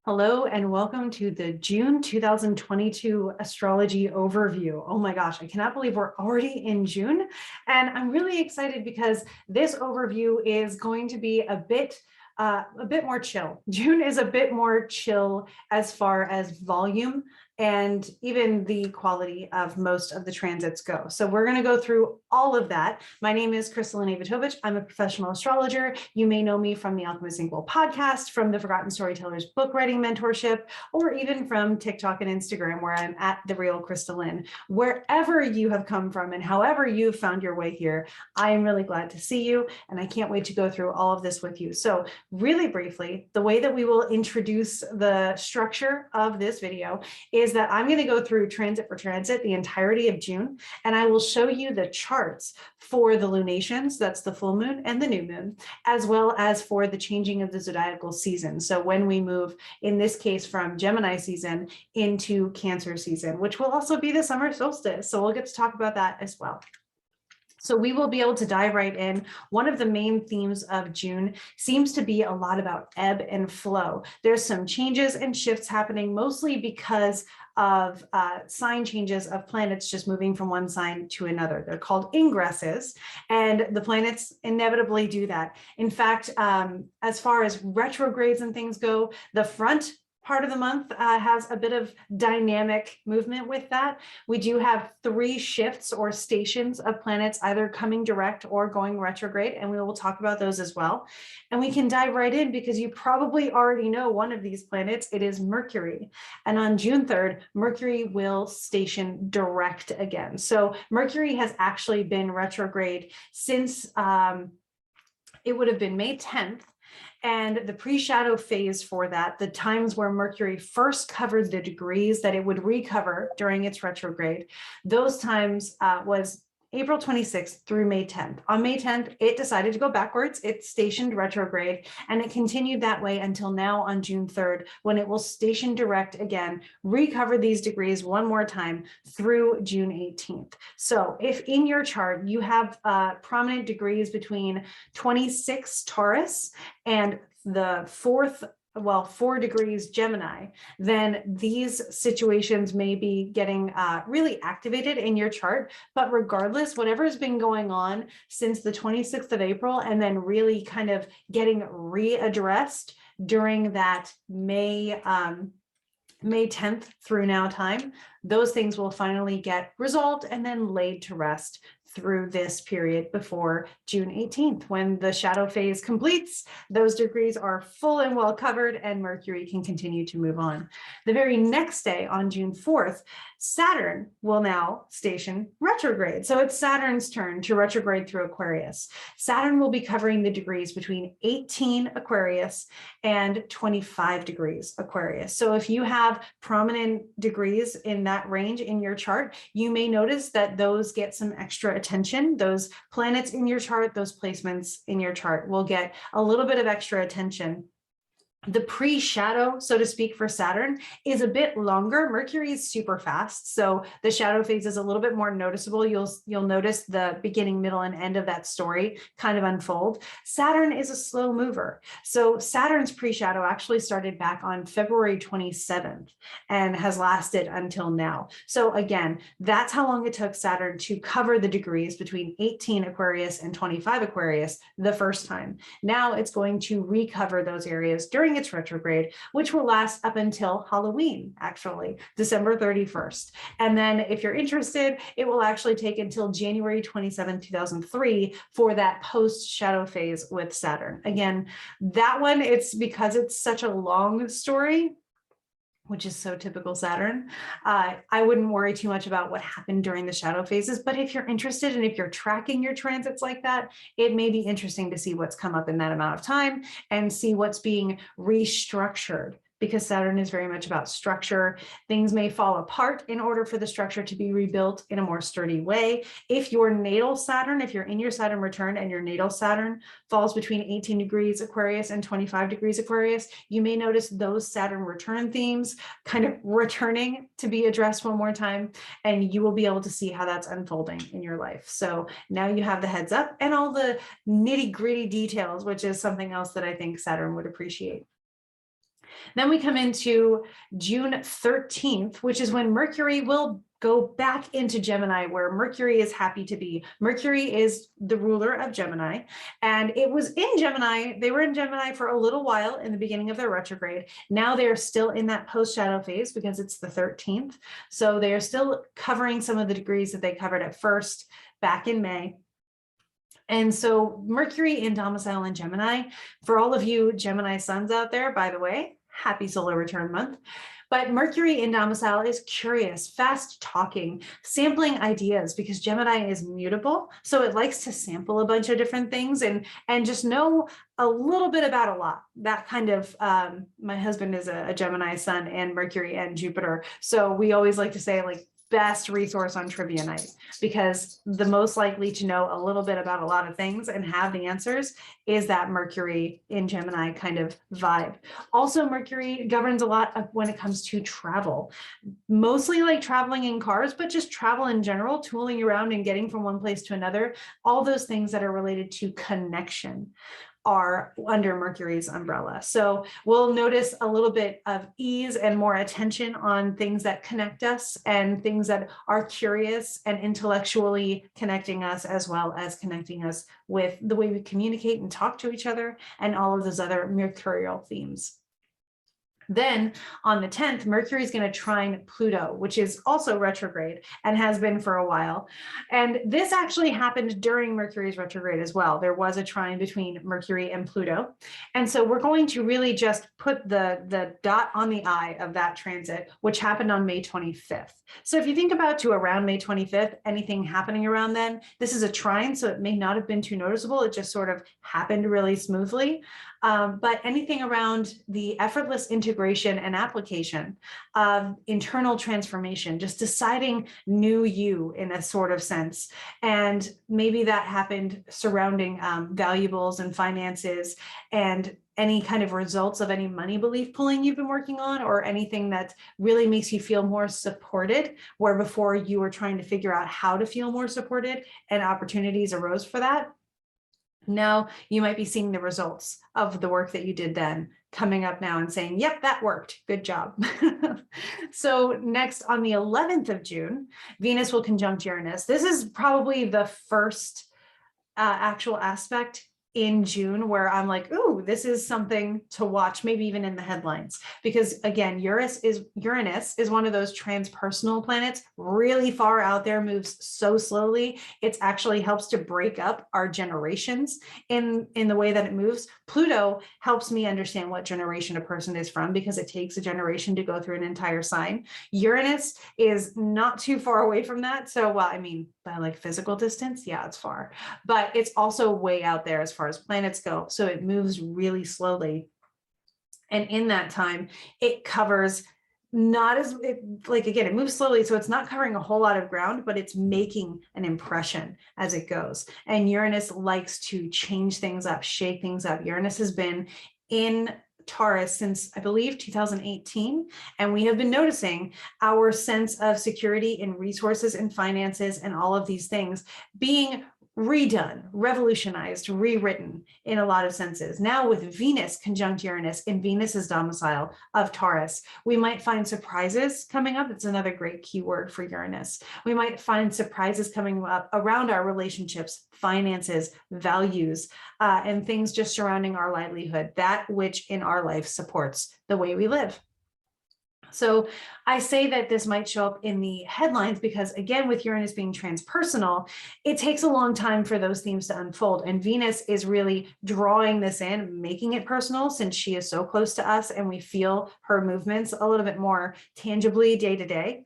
Hello and welcome to the June 2022 astrology overview. Oh my gosh, I cannot believe we're already in June. And I'm really excited because this overview is going to be a bit more chill. June is a bit more chill as far as volume and even the quality of most of the transits go. So we're going to go through all of that. My name is Kristalina Ivatovich. I'm a professional astrologer. You may know me from the Alchemist Inkwell podcast, from the Forgotten Storytellers book writing mentorship, or even from TikTok and Instagram, where I'm at The Real Kristalin. Wherever you have come from and however you've found your way here, I am really glad to see you, and I can't wait to go through all of this with you. So really briefly, the way that we will introduce the structure of this video is that I'm going to go through transit for transit the entirety of June, and I will show you the charts for the lunations, that's the full moon and the new moon, as well as for the changing of the zodiacal season. So when we move, in this case, from Gemini season into Cancer season, which will also be the summer solstice. So we'll get to talk about that as well. So we will be able to dive right in. One of the main themes of June seems to be a lot about ebb and flow. There's some changes and shifts happening, mostly because of sign changes of planets just moving from one sign to another. They're called ingresses, and the planets inevitably do that. In fact, as far as retrogrades and things go, the front part of the month has a bit of dynamic movement with that. We do have 3 shifts or stations of planets either coming direct or going retrograde, and we will talk about those as well. And we can dive right in because you probably already know one of these planets. It is Mercury. And on June 3rd, Mercury will station direct again. So Mercury has actually been retrograde since it would have been May 10th. And the pre-shadow phase for that, the times where Mercury first covered the degrees that it would recover during its retrograde, those times was April 26th through May 10th. On May 10th, it decided to go backwards. It stationed retrograde, and it continued that way until now on June 3rd, when it will station direct again, recover these degrees one more time through June 18th. So if in your chart you have prominent degrees between 26 Taurus and the 4 degrees Gemini, then these situations may be getting really activated in your chart. But regardless, whatever has been going on since the 26th of April and then really kind of getting readdressed during that May 10th through now time, those things will finally get resolved and then laid to rest through this period before June 18th, when the shadow phase completes. Those degrees are full and well covered, and Mercury can continue to move on. The very next day, on June 4th, Saturn will now station retrograde. So it's Saturn's turn to retrograde through Aquarius. Saturn will be covering the degrees between 18 Aquarius and 25 degrees Aquarius. So if you have prominent degrees in that range in your chart, you may notice that those get some extra attention. Those planets in your chart, those placements in your chart will get a little bit of extra attention. The pre-shadow, so to speak, for Saturn is a bit longer. Mercury is super fast, so the shadow phase is a little bit more noticeable. You'll notice the beginning, middle, and end of that story kind of unfold. Saturn is a slow mover. So Saturn's pre-shadow actually started back on February 27th and has lasted until now. So again, that's how long it took Saturn to cover the degrees between 18 Aquarius and 25 Aquarius the first time. Now it's going to recover those areas during its retrograde, which will last up until Halloween, actually, December 31st. And then if you're interested, it will actually take until January 27, 2003 for that post-shadow phase with Saturn. Again, that one, it's because it's such a long story, which is so typical Saturn. I wouldn't worry too much about what happened during the shadow phases, but if you're interested and if you're tracking your transits like that, it may be interesting to see what's come up in that amount of time and see what's being restructured, because Saturn is very much about structure. Things may fall apart in order for the structure to be rebuilt in a more sturdy way. If your natal Saturn, if you're in your Saturn return and your natal Saturn falls between 18 degrees Aquarius and 25 degrees Aquarius, you may notice those Saturn return themes kind of returning to be addressed one more time, and you will be able to see how that's unfolding in your life. So now you have the heads up and all the nitty-gritty details, which is something else that I think Saturn would appreciate. Then we come into June 13th, which is when Mercury will go back into Gemini, where Mercury is happy to be. Mercury is the ruler of Gemini, and it was in Gemini. They were in Gemini for a little while in the beginning of their retrograde. Now they're still in that post-shadow phase because it's the 13th. So they are still covering some of the degrees that they covered at first back in May. And so Mercury in domicile in Gemini, for all of you Gemini suns out there, by the way, happy solar return month. But Mercury in domicile is curious, fast talking, sampling ideas, because Gemini is mutable. So it likes to sample a bunch of different things and just know a little bit about a lot. That kind of, my husband is a Gemini sun and Mercury and Jupiter. So we always like to say, like, best resource on trivia night, because the most likely to know a little bit about a lot of things and have the answers is that Mercury in Gemini kind of vibe. Also, Mercury governs a lot of when it comes to travel, mostly like traveling in cars, but just travel in general, tooling around and getting from one place to another. All those things that are related to connection are under Mercury's umbrella. So we'll notice a little bit of ease and more attention on things that connect us and things that are curious and intellectually connecting us, as well as connecting us with the way we communicate and talk to each other and all of those other mercurial themes. Then on the 10th, Mercury is going to trine Pluto, which is also retrograde and has been for a while. And this actually happened during Mercury's retrograde as well. There was a trine between Mercury and Pluto. And so we're going to really just put the dot on the I of that transit, which happened on May 25th. So if you think about to around May 25th, anything happening around then, this is a trine, so it may not have been too noticeable. It just sort of happened really smoothly. But anything around the effortless integration and application of internal transformation, just deciding new you in a sort of sense. And maybe that happened surrounding valuables and finances and any kind of results of any money belief pulling you've been working on, or anything that really makes you feel more supported, where before you were trying to figure out how to feel more supported and opportunities arose for that. Now you might be seeing the results of the work that you did then coming up now and saying, yep, that worked. Good job. So next on the 11th of June, Venus will conjunct Uranus. This is probably the first actual aspect in June where I'm like, ooh, this is something to watch, maybe even in the headlines, because again, Uranus is one of those transpersonal planets, really far out there, moves so slowly. It actually helps to break up our generations in the way that it moves. Pluto helps me understand what generation a person is from, because it takes a generation to go through an entire sign. Uranus is not too far away from that. So, well, I mean, by like physical distance, yeah, it's far, but it's also way out there as far as planets go. So it moves really slowly. And in that time, it covers not as again, it moves slowly. So it's not covering a whole lot of ground, but it's making an impression as it goes. And Uranus likes to change things up, shake things up. Uranus has been in Taurus since, I believe, 2018. And we have been noticing our sense of security in resources and finances and all of these things being redone, revolutionized, rewritten in a lot of senses. Now with Venus conjunct Uranus in Venus's domicile of Taurus, we might find surprises coming up. It's another great keyword for Uranus. We might find surprises coming up around our relationships, finances, values, and things just surrounding our livelihood, that which in our life supports the way we live. So I say that this might show up in the headlines because, again, with Uranus being transpersonal, it takes a long time for those themes to unfold. And Venus is really drawing this in, making it personal, since she is so close to us and we feel her movements a little bit more tangibly day to day.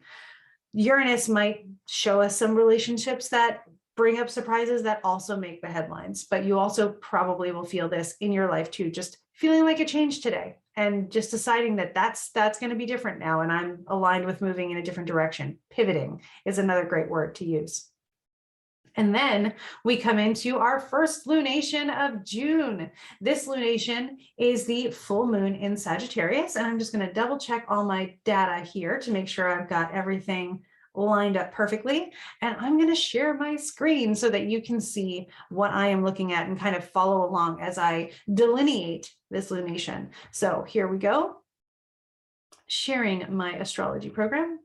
Uranus might show us some relationships that bring up surprises that also make the headlines, but you also probably will feel this in your life too, just feeling like a change today and just deciding that that's going to be different now, and I'm aligned with moving in a different direction. Pivoting is another great word to use. And then we come into our first lunation of June. This lunation is the full moon in Sagittarius, and I'm just going to double check all my data here to make sure I've got everything lined up perfectly. And I'm going to share my screen so that you can see what I am looking at and kind of follow along as I delineate this lunation. So here we go. sharing my astrology program.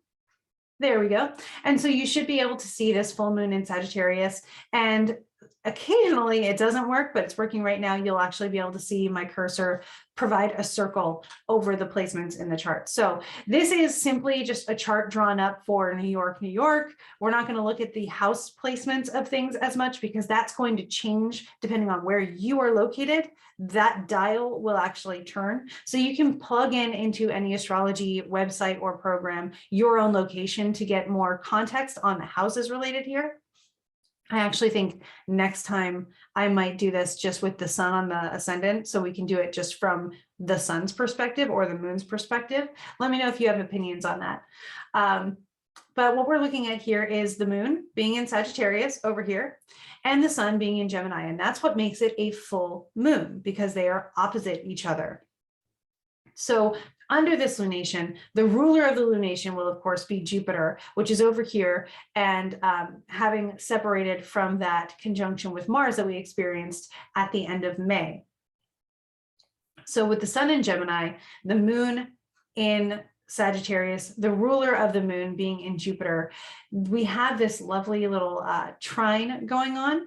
There we go. And so you should be able to see this full moon in Sagittarius, and occasionally it doesn't work, but it's working right now. You'll actually be able to see my cursor provide a circle over the placements in the chart. So this is simply just a chart drawn up for New York, New York. We're not going to look at the house placements of things as much because that's going to change depending on where you are located. That dial will actually turn. So you can plug in into any astrology website or program your own location to get more context on the houses related here. I actually think next time I might do this just with the sun on the ascendant, so we can do it just from the sun's perspective or the moon's perspective. Let me know if you have opinions on that. But what we're looking at here is the moon being in Sagittarius over here and the sun being in Gemini. And that's what makes it a full moon, because they are opposite each other. So under this lunation, the ruler of the lunation will, of course, be Jupiter, which is over here, and having separated from that conjunction with Mars that we experienced at the end of May. So with the sun in Gemini, the moon in Sagittarius, the ruler of the moon being in Jupiter, we have this lovely little trine going on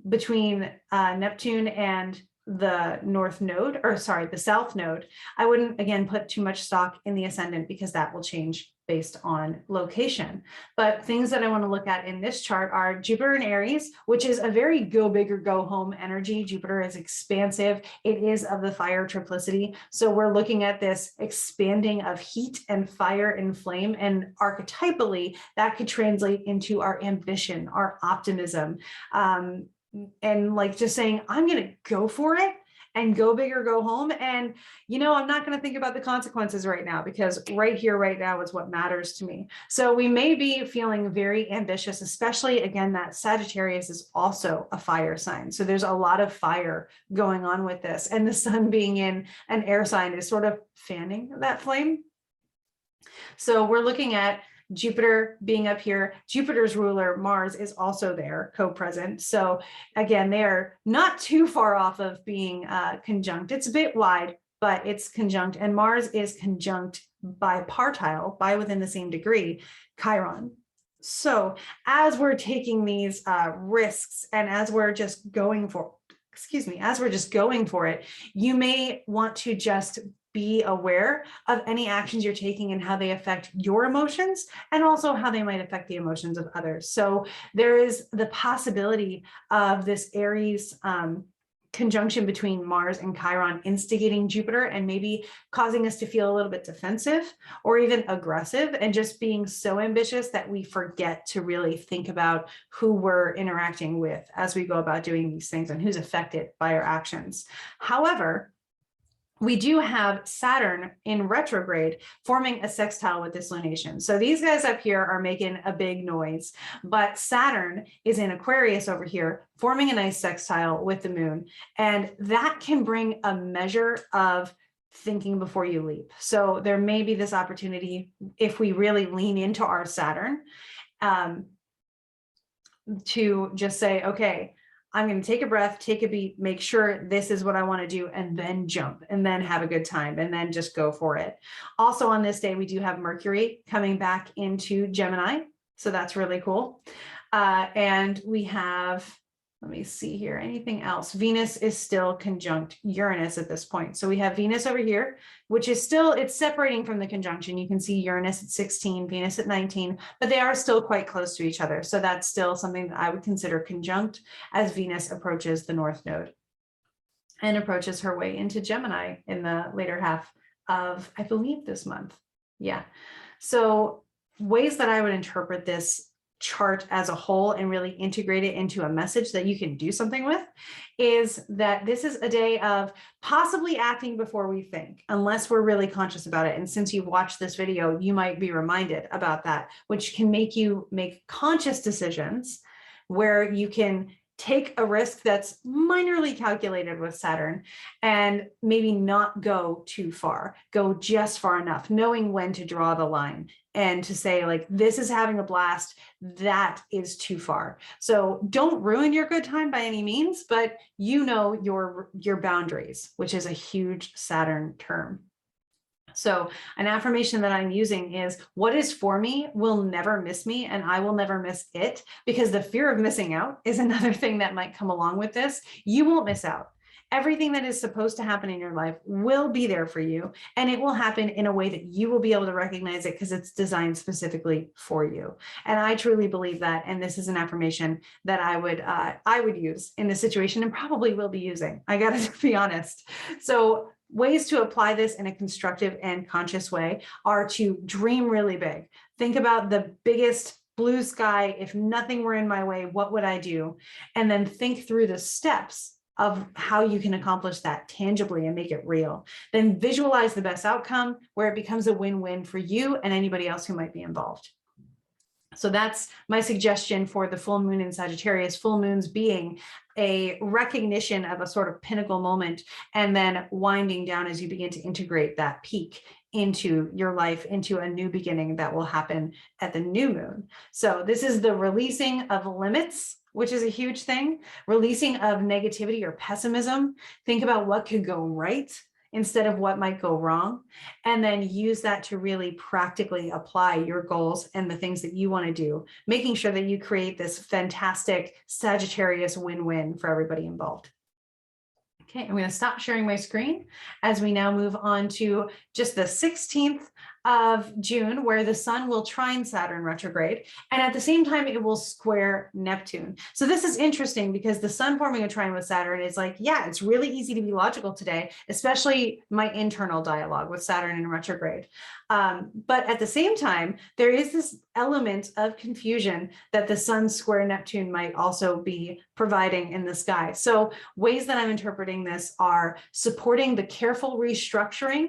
between Neptune and the north node, or sorry, the south node. I wouldn't, again, put too much stock in the ascendant because that will change based on location. But things that I want to look at in this chart are Jupiter in Aries, which is a very go big or go home energy. Jupiter is expansive. It is of the fire triplicity. So we're looking at this expanding of heat and fire and flame. And archetypally, that could translate into our ambition, our optimism, and like just saying, I'm going to go for it and go big or go home. And, you know, I'm not going to think about the consequences right now, because right here, right now is what matters to me. So we may be feeling very ambitious, especially, again, that Sagittarius is also a fire sign. So there's a lot of fire going on with this. And the sun being in an air sign is sort of fanning that flame. So we're looking at Jupiter being up here. Jupiter's ruler, Mars, is also there, co-present. So again, they're not too far off of being conjunct. It's a bit wide, but it's conjunct. And Mars is conjunct by partile, by within the same degree, Chiron. So as we're taking these risks, and as we're just going for, as we're just going for it, you may want to just be aware of any actions you're taking and how they affect your emotions, and also how they might affect the emotions of others. So there is the possibility of this Aries conjunction between Mars and Chiron instigating Jupiter and maybe causing us to feel a little bit defensive or even aggressive, and just being so ambitious that we forget to really think about who we're interacting with as we go about doing these things and who's affected by our actions. However, we do have Saturn in retrograde forming a sextile with this lunation. So these guys up here are making a big noise, but Saturn is in Aquarius over here, forming a nice sextile with the moon. And that can bring a measure of thinking before you leap. So there may be this opportunity, if we really lean into our Saturn, to just say, okay, I'm going to take a breath, take a beat, make sure this is what I want to do, and then jump, and then have a good time, and then just go for it. Also on this day, we do have Mercury coming back into Gemini. So that's really cool. And we have, let me see here, anything else? Venus is still conjunct Uranus at this point. So we have Venus over here, which is still, it's separating from the conjunction. You can see Uranus at 16, Venus at 19, but they are still quite close to each other. So that's still something that I would consider conjunct as Venus approaches the North Node and approaches her way into Gemini in the later half of, I believe, this month. Yeah. So ways that I would interpret this chart as a whole and really integrate it into a message that you can do something with is that this is a day of possibly acting before we think, unless we're really conscious about it. And since you've watched this video, you might be reminded about that, which can make you make conscious decisions where you can take a risk that's minorly calculated with Saturn and maybe not go too far, go just far enough, knowing when to draw the line and to say, like, this is having a blast, that is too far. So don't ruin your good time by any means, but you know your boundaries, which is a huge Saturn term. So an affirmation that I'm using is, what is for me will never miss me, and I will never miss it, because the fear of missing out is another thing that might come along with this. You won't miss out. Everything that is supposed to happen in your life will be there for you, and it will happen in a way that you will be able to recognize it because it's designed specifically for you. And I truly believe that. And this is an affirmation that I would use in this situation, and probably will be using. I got to be honest. So ways to apply this in a constructive and conscious way are to dream really big. Think about the biggest blue sky. If nothing were in my way, what would I do? And then think through the steps of how you can accomplish that tangibly and make it real. Then visualize the best outcome where it becomes a win-win for you and anybody else who might be involved. So that's my suggestion for the full moon in Sagittarius, full moons being a recognition of a sort of pinnacle moment, and then winding down as you begin to integrate that peak into your life, into a new beginning that will happen at the new moon. So this is the releasing of limits, which is a huge thing, releasing of negativity or pessimism. Think about what could go right instead of what might go wrong, and then use that to really practically apply your goals and the things that you want to do, making sure that you create this fantastic Sagittarius win-win for everybody involved. Okay, I'm going to stop sharing my screen as we now move on to just the 16th of June, where the sun will trine Saturn retrograde, and at the same time it will square Neptune. So this is interesting because the sun forming a trine with Saturn is like, yeah, it's really easy to be logical today, especially my internal dialogue with Saturn in retrograde. But at the same time, there is this element of confusion that the sun square Neptune might also be providing in the sky. So ways that I'm interpreting this are supporting the careful restructuring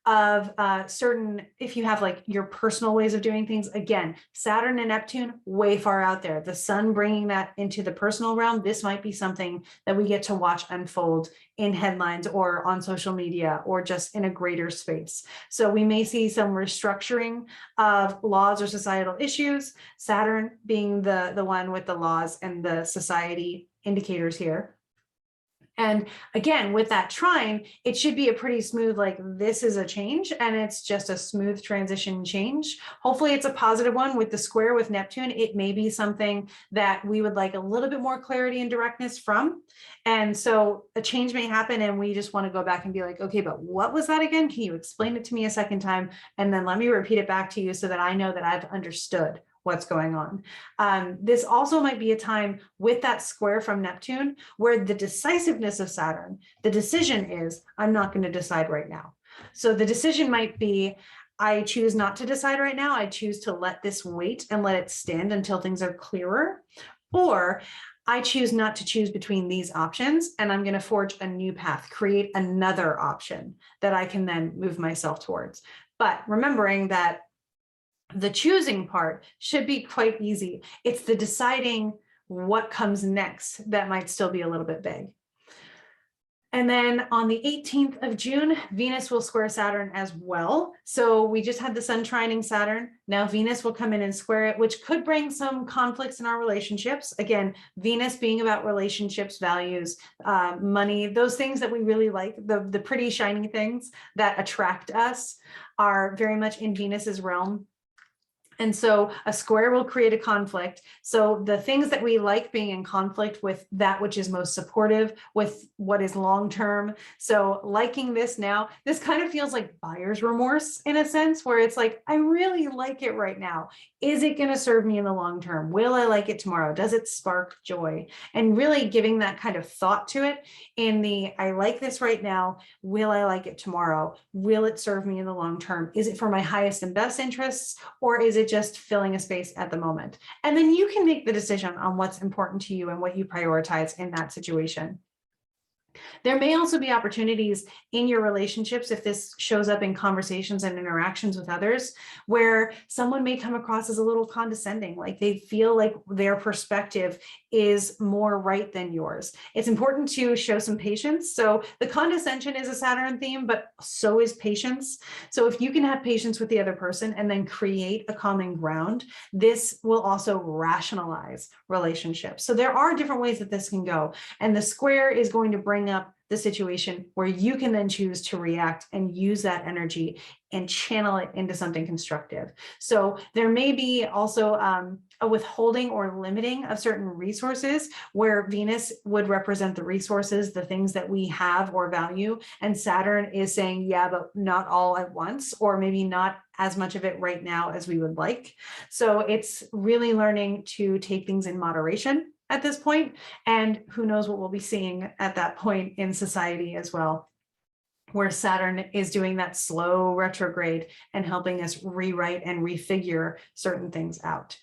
of certain, if you have like your personal ways of doing things. Again, Saturn and Neptune, way far out there. The sun bringing that into the personal realm. This might be something that we get to watch unfold in headlines or on social media or just in a greater space. So we may see some restructuring of laws or societal issues, Saturn being the one with the laws and the society indicators here. And again, with that trine, it should be a pretty smooth, like this is a change and it's just a smooth transition change. Hopefully it's a positive one. With the square with Neptune, it may be something that we would like a little bit more clarity and directness from. And so a change may happen and we just want to go back and be like, okay, but what was that again? Can you explain it to me a second time? And then let me repeat it back to you so that I know that I've understood what's going on. This also might be a time with that square from Neptune where the decisiveness of Saturn, the decision is, I'm not going to decide right now. So the decision might be, I choose not to decide right now. I choose to let this wait and let it stand until things are clearer. Or I choose not to choose between these options and I'm going to forge a new path, create another option that I can then move myself towards. But remembering that the choosing part should be quite easy. It's the deciding what comes next that might still be a little bit big. And then on the 18th of June, Venus will square Saturn as well. So we just had the sun trining Saturn. Now Venus will come in and square it, which could bring some conflicts in our relationships. Again, Venus being about relationships, values, money, those things that we really like, the pretty shiny things that attract us are very much in Venus's realm. And so a square will create a conflict. So the things that we like being in conflict with that which is most supportive, with what is long-term. So liking this now, this kind of feels like buyer's remorse in a sense, where it's like, I really like it right now. Is it going to serve me in the long term? Will I like it tomorrow? Does it spark joy? And really giving that kind of thought to it in the, I like this right now. Will I like it tomorrow? Will it serve me in the long term? Is it for my highest and best interests? Or is it just filling a space at the moment? And then you can make the decision on what's important to you and what you prioritize in that situation. There may also be opportunities in your relationships, if this shows up in conversations and interactions with others, where someone may come across as a little condescending, like they feel like their perspective is more right than yours. It's important to show some patience. So the condescension is a Saturn theme, but so is patience. So if you can have patience with the other person and then create a common ground, this will also rationalize relationships. So there are different ways that this can go. And the square is going to bring up the situation where you can then choose to react and use that energy and channel it into something constructive. So there may be also a withholding or limiting of certain resources, where Venus would represent the resources, the things that we have or value, and Saturn is saying, yeah, but not all at once, or maybe not as much of it right now as we would like. So it's really learning to take things in moderation at this point, and who knows what we'll be seeing at that point in society as well, where Saturn is doing that slow retrograde and helping us rewrite and refigure certain things out.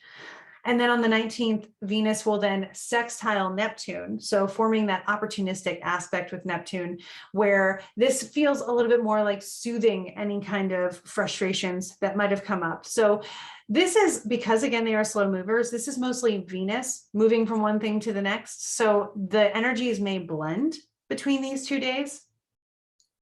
And then on the 19th, Venus will then sextile Neptune. So forming that opportunistic aspect with Neptune, where this feels a little bit more like soothing any kind of frustrations that might have come up. So this is because, again, they are slow movers. This is mostly Venus moving from one thing to the next. So the energies may blend between these 2 days.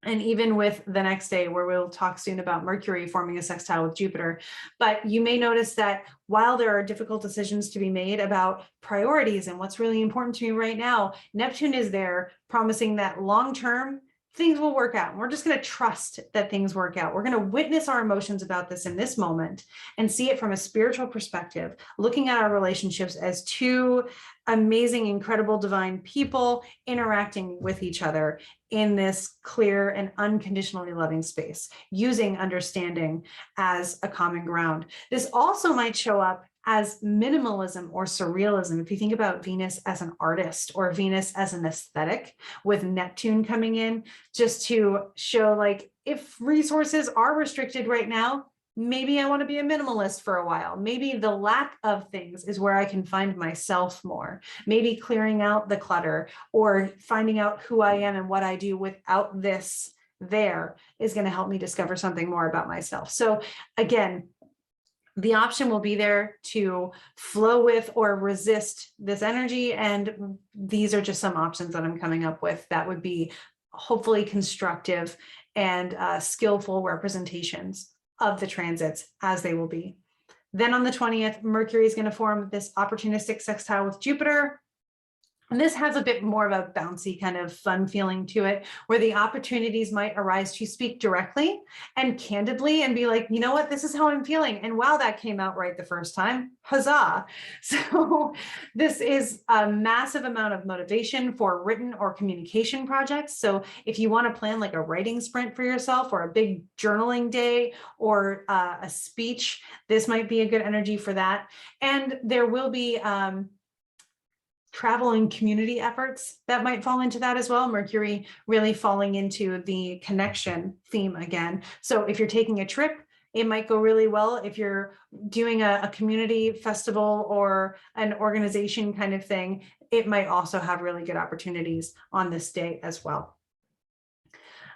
And even with the next day, where we'll talk soon about Mercury forming a sextile with Jupiter. But you may notice that while there are difficult decisions to be made about priorities and what's really important to me right now, Neptune is there promising that long-term things will work out. We're just going to trust that things work out. We're going to witness our emotions about this in this moment and see it from a spiritual perspective, looking at our relationships as two amazing, incredible, divine people interacting with each other in this clear and unconditionally loving space, using understanding as a common ground. This also might show up as minimalism or surrealism. If you think about Venus as an artist or Venus as an aesthetic, with Neptune coming in, just to show, like, if resources are restricted right now, maybe I want to be a minimalist for a while. Maybe the lack of things is where I can find myself more. Maybe clearing out the clutter or finding out who I am and what I do without this there is going to help me discover something more about myself. So again, the option will be there to flow with or resist this energy. And these are just some options that I'm coming up with that would be hopefully constructive and skillful representations of the transits as they will be. Then on the 20th, Mercury is going to form this opportunistic sextile with Jupiter. And this has a bit more of a bouncy kind of fun feeling to it, where the opportunities might arise to speak directly and candidly and be like, you know what, this is how I'm feeling. And wow, that came out right the first time. Huzzah. So this is a massive amount of motivation for written or communication projects. So if you want to plan like a writing sprint for yourself, or a big journaling day, or a speech, this might be a good energy for that. And there will be travel and community efforts that might fall into that as well. Mercury really falling into the connection theme again. So if you're taking a trip, it might go really well. If you're doing a community festival or an organization kind of thing, it might also have really good opportunities on this day as well.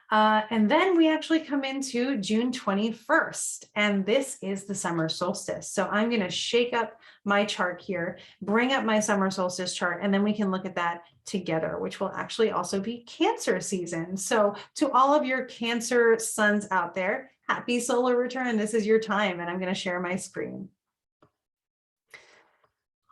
And then we actually come into June 21st, and this is the summer solstice. So I'm going to shake up my chart here, bring up my summer solstice chart, and then we can look at that together, which will actually also be Cancer season. So to all of your Cancer suns out there, happy solar return. This is your time, and I'm going to share my screen.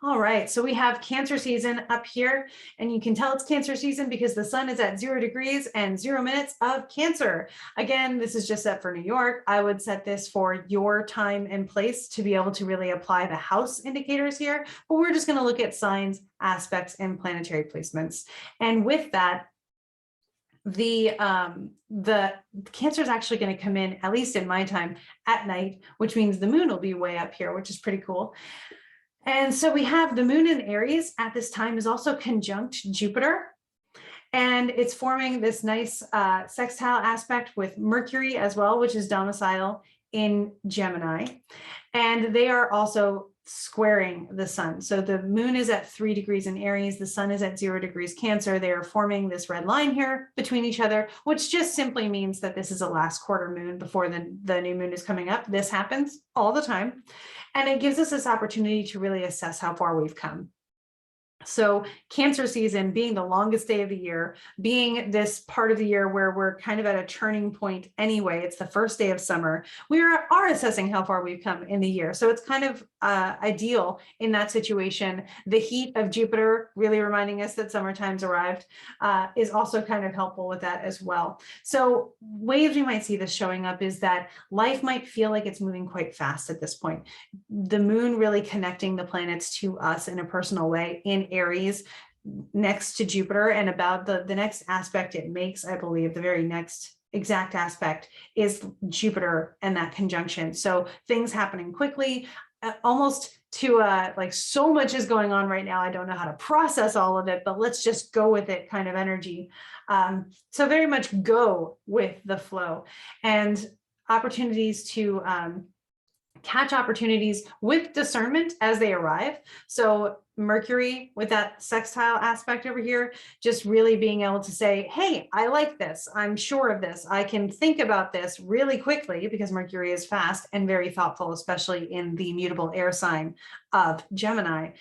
All right, so we have Cancer season up here, and you can tell it's Cancer season because the sun is at 0 degrees and 0 minutes of Cancer. Again, this is just set for New York. I would set this for your time and place to be able to really apply the house indicators here, but we're just going to look at signs, aspects, and planetary placements. And with that, the Cancer is actually going to come in, at least in my time, at night, which means the moon will be way up here, which is pretty cool. And so we have the moon in Aries at this time is also conjunct Jupiter, and it's forming this nice sextile aspect with Mercury as well, which is domicile in Gemini. And they are also squaring the sun. So the moon is at 3 degrees in Aries, the sun is at 0 degrees Cancer. They are forming this red line here between each other, which just simply means that this is a last quarter moon before the new moon is coming up. This happens all the time. And it gives us this opportunity to really assess how far we've come. So Cancer season being the longest day of the year, being this part of the year where we're kind of at a turning point anyway, it's the first day of summer, we are assessing how far we've come in the year. So it's kind of ideal in that situation. The heat of Jupiter really reminding us that summertime's arrived is also kind of helpful with that as well. So ways we might see this showing up is that life might feel like it's moving quite fast at this point. The moon really connecting the planets to us in a personal way in Aries next to Jupiter, and about the next aspect it makes, I believe, the very next exact aspect is Jupiter and that conjunction. So things happening quickly, almost to like so much is going on right now. I don't know how to process all of it, but let's just go with it kind of energy. So very much go with the flow and opportunities to catch opportunities with discernment as they arrive. So Mercury with that sextile aspect over here, just really being able to say, hey, I like this. I'm sure of this. I can think about this really quickly because Mercury is fast and very thoughtful, especially in the mutable air sign of Gemini.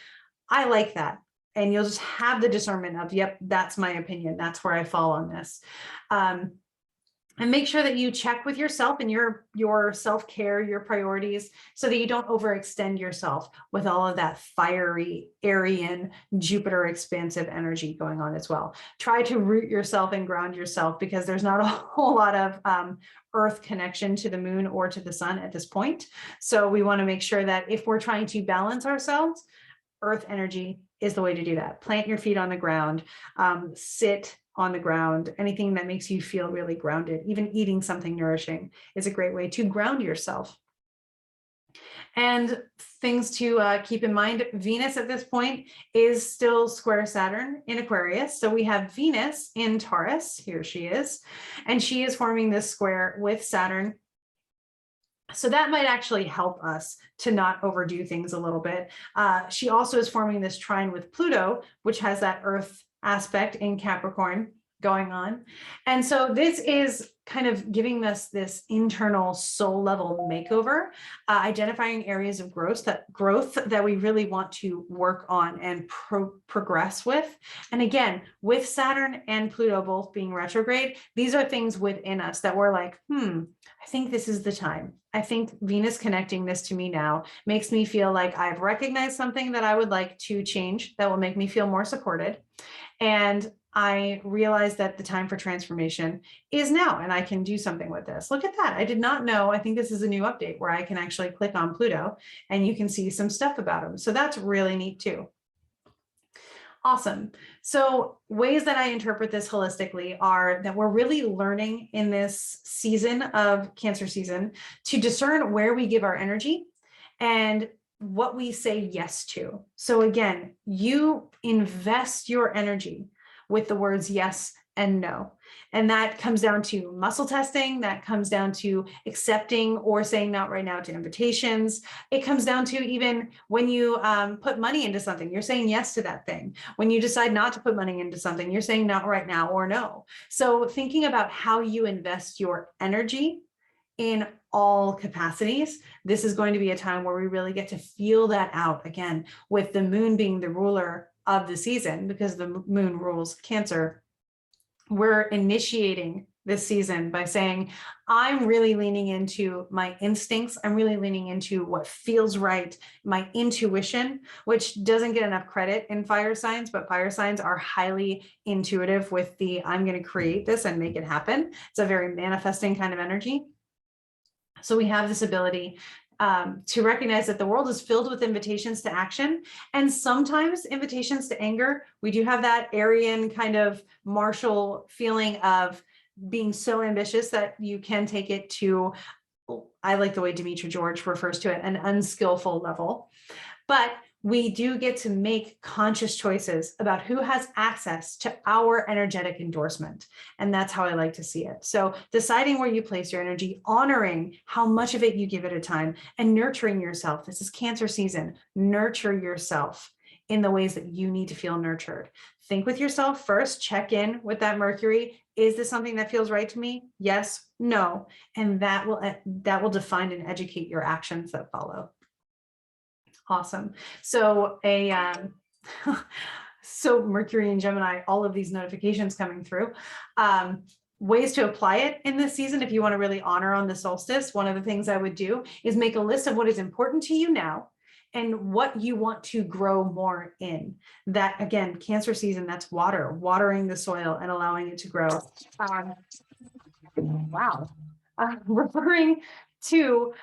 I like that. And you'll just have the discernment of, yep, that's my opinion. That's where I fall on this. And make sure that you check with yourself and your self-care, your priorities, so that you don't overextend yourself with all of that fiery, Aryan, Jupiter expansive energy going on as well. Try to root yourself and ground yourself, because there's not a whole lot of Earth connection to the moon or to the sun at this point. So we want to make sure that if we're trying to balance ourselves, Earth energy is the way to do that. Plant your feet on the ground, sit on the ground, anything that makes you feel really grounded. Even eating something nourishing is a great way to ground yourself. And things to keep in mind, Venus at this point is still square Saturn in Aquarius. So we have Venus in Taurus, here she is, and she is forming this square with Saturn. So that might actually help us to not overdo things a little bit. She also is forming this trine with Pluto, which has that Earth aspect in Capricorn going on. And so this is kind of giving us this internal soul level makeover, identifying areas of growth that we really want to work on and progress with. And again, with Saturn and Pluto both being retrograde, these are things within us that we're like, I think this is the time. I think Venus connecting this to me now makes me feel like I've recognized something that I would like to change that will make me feel more supported. And I realized that the time for transformation is now, and I can do something with this. Look at that. I did not know. I think this is a new update where I can actually click on Pluto and you can see some stuff about him. So that's really neat too. Awesome. So ways that I interpret this holistically are that we're really learning in this season of Cancer season to discern where we give our energy and what we say yes to. So again, you invest your energy with the words yes and no. And that comes down to muscle testing. That comes down to accepting or saying not right now to invitations. It comes down to even when you put money into something, you're saying yes to that thing. When you decide not to put money into something, you're saying not right now or no. So thinking about how you invest your energy in all capacities, this is going to be a time where we really get to feel that out again, with the moon being the ruler of the season, because the moon rules Cancer. We're initiating this season by saying, I'm really leaning into my instincts. I'm really leaning into what feels right, my intuition, which doesn't get enough credit in fire signs, but fire signs are highly intuitive with the, I'm going to create this and make it happen. It's a very manifesting kind of energy. So we have this ability to recognize that the world is filled with invitations to action, and sometimes invitations to anger. We do have that Aryan kind of martial feeling of being so ambitious that you can take it to, I like the way Demetra George refers to it, an unskillful level. But we do get to make conscious choices about who has access to our energetic endorsement. And that's how I like to see it. So deciding where you place your energy, honoring how much of it you give at a time, and nurturing yourself. This is Cancer season. Nurture yourself in the ways that you need to feel nurtured. Think with yourself first, check in with that Mercury. Is this something that feels right to me? Yes, no. And that will define and educate your actions that follow. Awesome. So So Mercury and Gemini, all of these notifications coming through. Ways to apply it in this season, if you want to really honor on the solstice, one of the things I would do is make a list of what is important to you now and what you want to grow more in. That, again, Cancer season, that's water, watering the soil and allowing it to grow. Wow. Referring to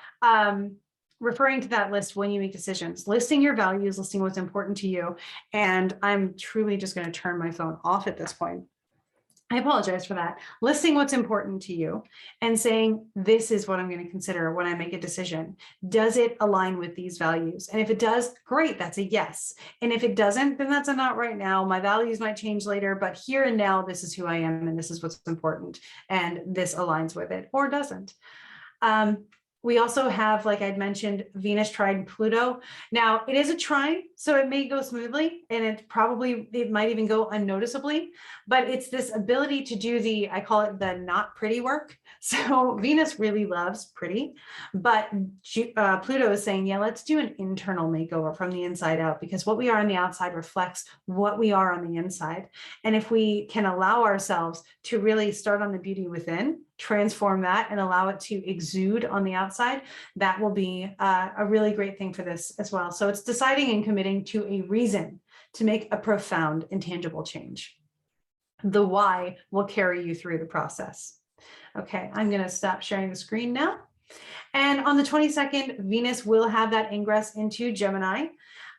that list when you make decisions, listing your values, listing what's important to you. And I'm truly just going to turn my phone off at this point. I apologize for that. Listing what's important to you and saying, this is what I'm going to consider when I make a decision. Does it align with these values? And if it does, great, that's a yes. And if it doesn't, then that's a not right now. My values might change later, but here and now, this is who I am and this is what's important. And this aligns with it or doesn't. We also have, like I'd mentioned, Venus trine Pluto. Now, it is a trine, so it may go smoothly, and it might even go unnoticeably, but it's this ability to do I call it the not pretty work. So Venus really loves pretty, but Pluto is saying, yeah, let's do an internal makeover from the inside out, because what we are on the outside reflects what we are on the inside. And if we can allow ourselves to really start on the beauty within, transform that and allow it to exude on the outside, that will be a really great thing for this as well. So it's deciding and committing to a reason to make a profound and tangible change. The why will carry you through the process. Okay, I'm going to stop sharing the screen now. And on the 22nd, Venus will have that ingress into Gemini.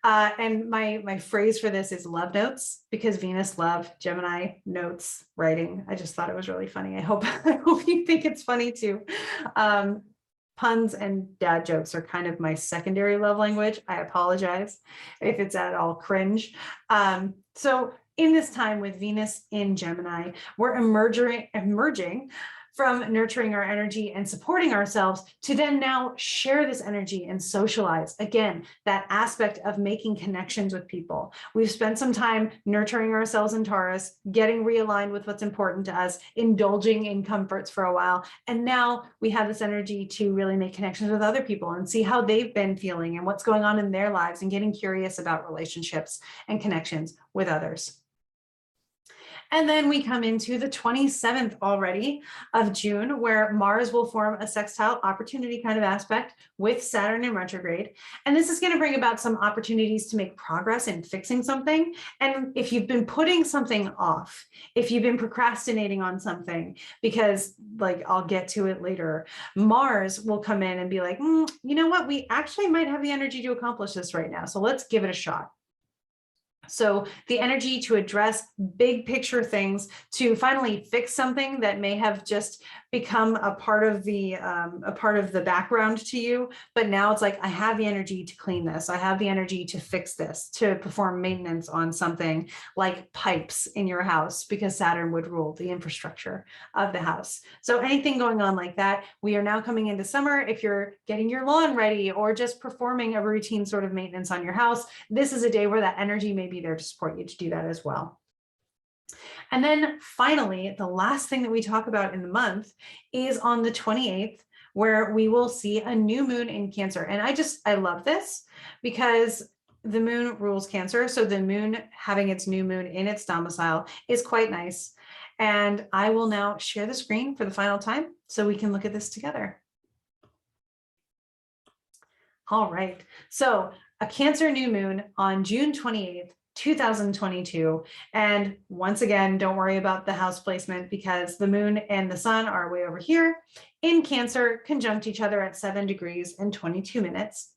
And my phrase for this is love notes, because Venus love Gemini notes writing. I just thought it was really funny. I hope you think it's funny too. Puns and dad jokes are kind of my secondary love language. I apologize if it's at all cringe. So in this time with Venus in Gemini, we're emerging from nurturing our energy and supporting ourselves to then now share this energy and socialize. Again, that aspect of making connections with people. We've spent some time nurturing ourselves in Taurus, getting realigned with what's important to us, indulging in comforts for a while. And now we have this energy to really make connections with other people and see how they've been feeling and what's going on in their lives, and getting curious about relationships and connections with others. And then we come into the 27th already of June, where Mars will form a sextile opportunity kind of aspect with Saturn in retrograde. And this is going to bring about some opportunities to make progress in fixing something. And if you've been putting something off, if you've been procrastinating on something, because like I'll get to it later, Mars will come in and be like, you know what, we actually might have the energy to accomplish this right now. So let's give it a shot. So the energy to address big picture things, to finally fix something that may have just become a part of the background to you, but now it's like, I have the energy to clean this. I have the energy to fix this, to perform maintenance on something like pipes in your house, because Saturn would rule the infrastructure of the house. So anything going on like that, we are now coming into summer. If you're getting your lawn ready or just performing a routine sort of maintenance on your house, this is a day where that energy may be there to support you to do that as well. And then finally, the last thing that we talk about in the month is on the 28th, where we will see a new moon in Cancer. And I love this because the moon rules Cancer. So the moon having its new moon in its domicile is quite nice. And I will now share the screen for the final time so we can look at this together. All right. So a Cancer new moon on June 28th, 2022. And once again, don't worry about the house placement, because the moon and the sun are way over here in Cancer, conjunct each other at 7 degrees and 22 minutes.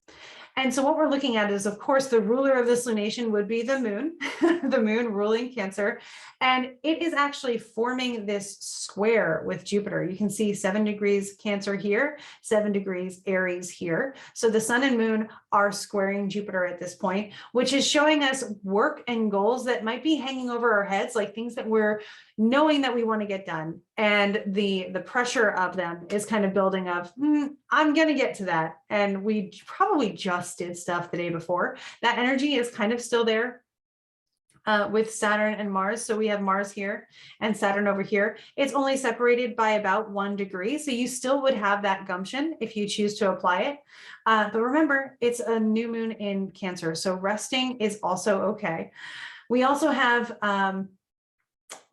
And so what we're looking at is, of course, the ruler of this lunation would be the moon, the moon ruling Cancer. And it is actually forming this square with Jupiter. You can see 7 degrees Cancer here, 7 degrees Aries here. So the sun and moon are squaring Jupiter at this point, which is showing us work and goals that might be hanging over our heads, like things that we're knowing that we want to get done. And the pressure of them is kind of building of, I'm going to get to that. And we probably just did stuff the day before. That energy is kind of still there with Saturn and Mars. So we have Mars here and Saturn over here. It's only separated by about 1 degree. So you still would have that gumption if you choose to apply it. But remember, it's a new moon in Cancer. So resting is also okay. We also have,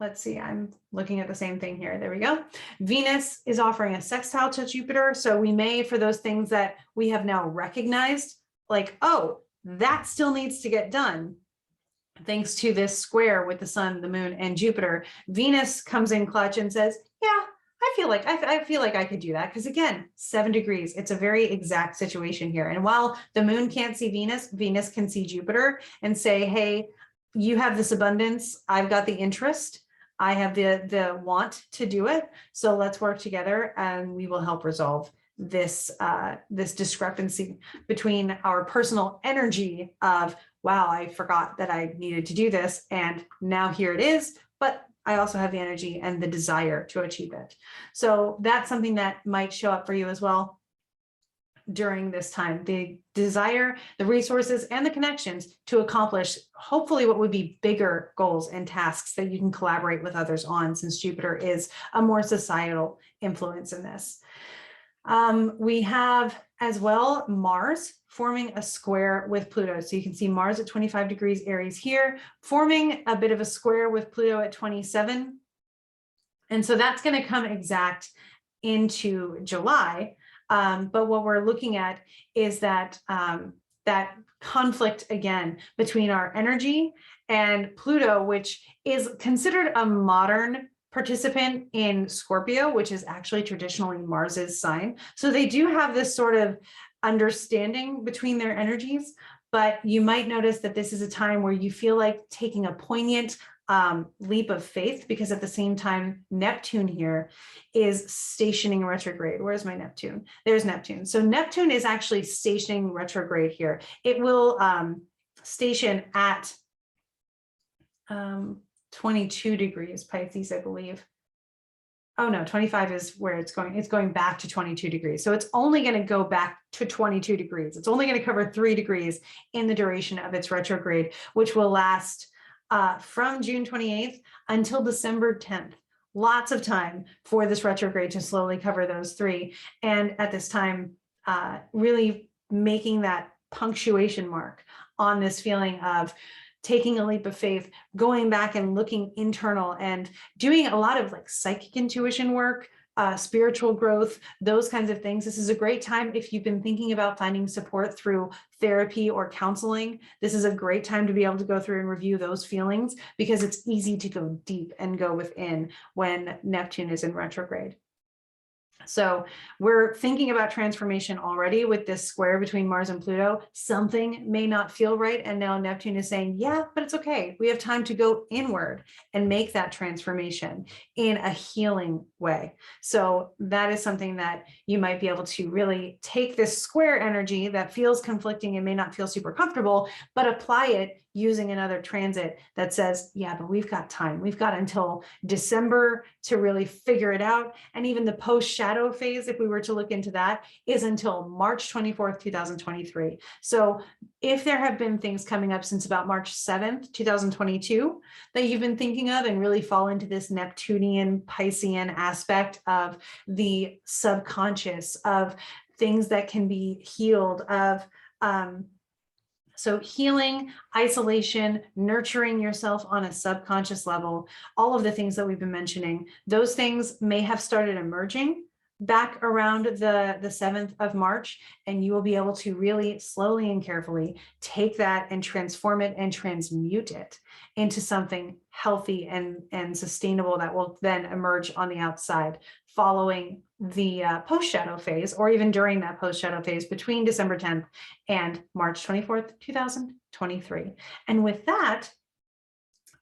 let's see, I'm looking at the same thing here. There we go. Venus is offering a sextile to Jupiter. So we may, for those things that we have now recognized, like, oh, that still needs to get done. Thanks to this square with the sun, the moon, and Jupiter, Venus comes in clutch and says, yeah, I feel like I could do that. Because again, 7 degrees, it's a very exact situation here. And while the moon can't see Venus, Venus can see Jupiter and say, hey, you have this abundance. I've got the interest. I have the want to do it. So let's work together and we will help resolve this, this discrepancy between our personal energy of, wow, I forgot that I needed to do this. And now here it is, but I also have the energy and the desire to achieve it. So that's something that might show up for you as well during this time, the desire, the resources, and the connections to accomplish hopefully what would be bigger goals and tasks that you can collaborate with others on, since Jupiter is a more societal influence in this. We have as well Mars forming a square with Pluto. So you can see Mars at 25 degrees Aries here, forming a bit of a square with Pluto at 27. And so that's going to come exact into July. But what we're looking at is that that conflict again between our energy and Pluto, which is considered a modern participant in Scorpio, which is actually traditionally Mars's sign. So they do have this sort of understanding between their energies, but you might notice that this is a time where you feel like taking a poignant leap of faith, because at the same time, Neptune here is stationing retrograde. Where's my Neptune? There's Neptune. So Neptune is actually stationing retrograde here. It will station at 22 degrees Pisces, I believe. Oh no, 25 is where it's going. It's going back to 22 degrees. So it's only going to go back to 22 degrees. It's only going to cover 3 degrees in the duration of its retrograde, which will last from June 28th until December 10th. Lots of time for this retrograde to slowly cover those 3. And at this time, really making that punctuation mark on this feeling of taking a leap of faith, going back and looking internal and doing a lot of like psychic intuition work, spiritual growth, those kinds of things. This is a great time if you've been thinking about finding support through therapy or counseling. This is a great time to be able to go through and review those feelings, because it's easy to go deep and go within when Neptune is in retrograde. So we're thinking about transformation already with this square between Mars and Pluto. Something may not feel right. And now Neptune is saying, yeah, but it's okay. We have time to go inward and make that transformation in a healing way. So that is something that you might be able to really take this square energy that feels conflicting and may not feel super comfortable, but apply it using another transit that says, yeah, but we've got time. We've got until December to really figure it out. And even the post-shadow phase, if we were to look into that, is until March 24th, 2023. So if there have been things coming up since about March 7th, 2022, that you've been thinking of and really fall into this Neptunian, Piscean aspect of the subconscious, of things that can be healed, of so healing, isolation, nurturing yourself on a subconscious level, all of the things that we've been mentioning, those things may have started emerging back around the 7th of March, and you will be able to really slowly and carefully take that and transform it and transmute it into something healthy and sustainable that will then emerge on the outside following the post-shadow phase, or even during that post-shadow phase between December 10th and March 24th, 2023. And with that,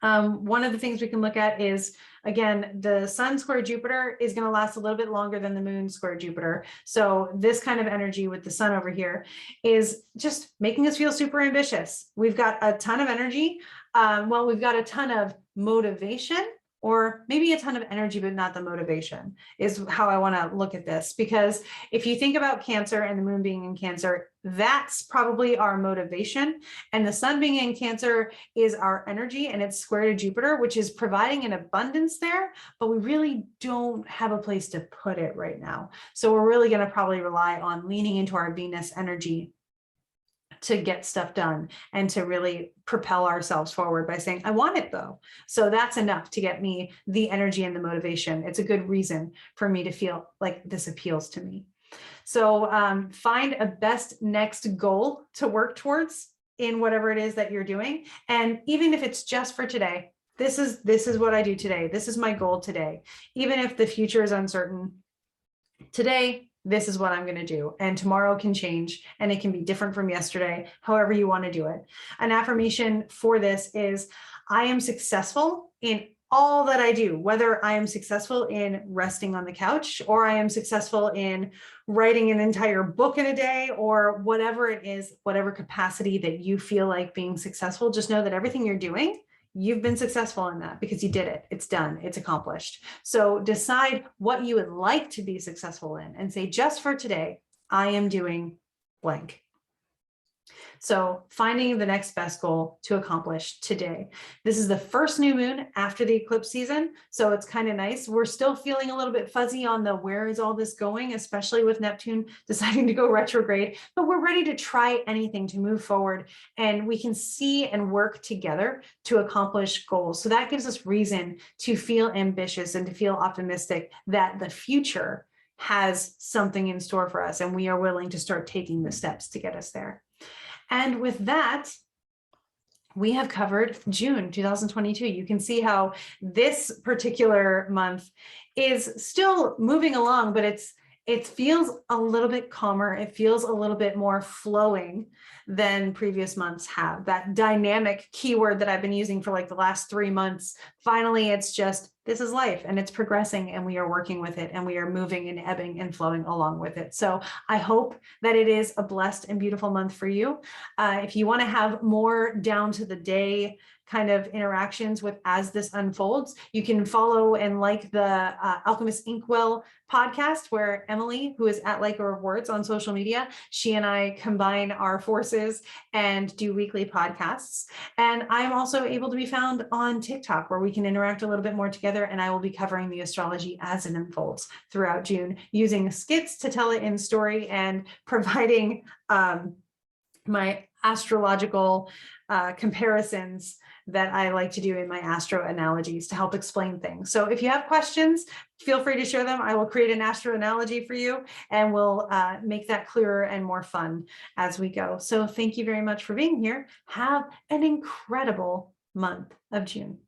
one of the things we can look at is, again, the sun square Jupiter is going to last a little bit longer than the moon square Jupiter. So this kind of energy with the sun over here is just making us feel super ambitious. We've got a ton of energy. Well, we've got a ton of motivation, or maybe a ton of energy, but not the motivation, is how I want to look at this. Because if you think about Cancer and the moon being in Cancer, that's probably our motivation. And the sun being in Cancer is our energy, and it's square to Jupiter, which is providing an abundance there, but we really don't have a place to put it right now. So we're really going to probably rely on leaning into our Venus energy to get stuff done and to really propel ourselves forward by saying, I want it though. So that's enough to get me the energy and the motivation. It's a good reason for me to feel like this appeals to me. So find a best next goal to work towards in whatever it is that you're doing. And even if it's just for today, this is what I do today. This is my goal today. Even if the future is uncertain, today, this is what I'm going to do. And tomorrow can change and it can be different from yesterday, however you want to do it. An affirmation for this is, I am successful in all that I do, whether I am successful in resting on the couch or I am successful in writing an entire book in a day or whatever it is, whatever capacity that you feel like being successful, just know that everything you're doing, you've been successful in that because you did it. It's done. It's accomplished. So decide what you would like to be successful in and say, just for today, I am doing blank. So finding the next best goal to accomplish today. This is the first new moon after the eclipse season. So it's kind of nice. We're still feeling a little bit fuzzy on the where is all this going, especially with Neptune deciding to go retrograde, but we're ready to try anything to move forward and we can see and work together to accomplish goals. So that gives us reason to feel ambitious and to feel optimistic that the future has something in store for us and we are willing to start taking the steps to get us there. And with that, we have covered June 2022. You can see how this particular month is still moving along, but it feels a little bit calmer. It feels a little bit more flowing than previous months have. That dynamic keyword that I've been using for like the last 3 months, finally, it's just, this is life and it's progressing and we are working with it and we are moving and ebbing and flowing along with it. So I hope that it is a blessed and beautiful month for you. If you want to have more down to the day kind of interactions with as this unfolds, you can follow and like the Alchemist Inkwell podcast, where Emily, who is at Liker of Words on social media, she and I combine our forces and do weekly podcasts. And I'm also able to be found on TikTok, where we can interact a little bit more together. And I will be covering the astrology as it unfolds throughout June, using skits to tell it in story and providing my astrological comparisons that I like to do in my astro analogies to help explain things. So if you have questions, feel free to share them. I will create an astro analogy for you and we'll make that clearer and more fun as we go. So thank you very much for being here. Have an incredible month of June.